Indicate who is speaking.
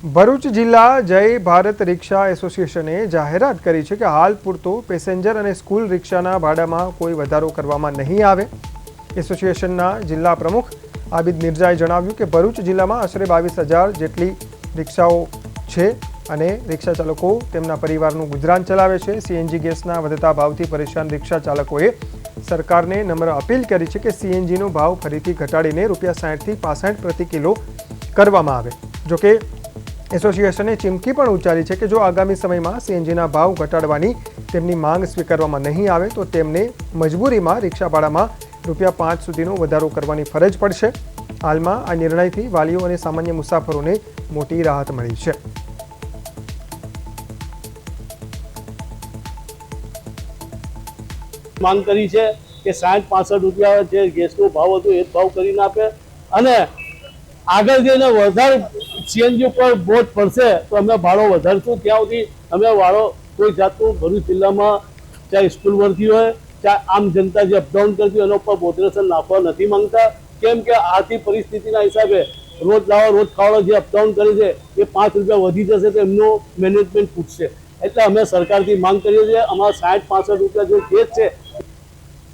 Speaker 1: ભરૂચ જિલ્લા જય ભારત રિક્ષા એસોસિએશને જાહેરાત કરી છે કે હાલ પૂરતો પેસેન્જર અને સ્કૂલ રિક્ષાના ભાડામાં કોઈ વધારો કરવામાં નહીં આવે। એસોસિએશનના જિલ્લા પ્રમુખ આબિદ મિર્ઝાએ જણાવ્યું કે ભરૂચ જિલ્લામાં આશરે 22,000 જેટલી રિક્ષાઓ છે અને રિક્ષા ચાલકો તેમના પરિવારનું ગુજરાન ચલાવે છે। સીએનજી ગેસના વધતા ભાવથી પરેશાન રિક્ષા ચાલકોએ સરકારને નમ્ર અપીલ કરી છે કે સીએનજીનો ભાવ ફરીથી ઘટાડીને ₹60 થી ₹65 પ્રતિ કિલો કરવામાં આવે। જોકે એસોસિએશને ચીમકી પણ ઉચ્ચારી છે કે જો આગામી સમયમાં સીએનજીના ભાવ ઘટાડવાની તેમની માંગ સ્વીકારવામાં નહીં આવે તો તેમને મજબૂરીમાં રિક્ષા ભાડામાં ₹5 સુધીનો વધારો કરવાની ફરજ પડશે। હાલમાં આ નિર્ણયથી વાલીઓ અને સામાન્ય મુસાફરોને મોટી રાહત મળી છે।
Speaker 2: માંગ કરી છે કે 60-65 રૂપિયા જે ગેસનો ભાવ હતો એ ભાવ કરીને આપે અને આગળ જઈને વધારે સીએનજી ઉપર બોજ પડશે તો અમે ભાડો વધારશું। ત્યાં સુધી અમે વાળો કોઈ જાતનું ભરૂચ જિલ્લામાં ચાહે સ્કૂલ વર્તી હોય ચાહે આમ જનતા જે અપડાઉન કરતી હોય એના ઉપર બોધરેશન નાખવા નથી માંગતા। કેમ કે આર્થિક પરિસ્થિતિના હિસાબે રોજ લાવો રોજ ખાવાનો જે અપડાઉન કરે છે એ 5 રૂપિયા વધી જશે તો એમનું મેનેજમેન્ટ પૂછશે। એટલે અમે સરકારથી માંગ કરીએ છીએ અમારા 60-65 રૂપિયા જે ગેસ છે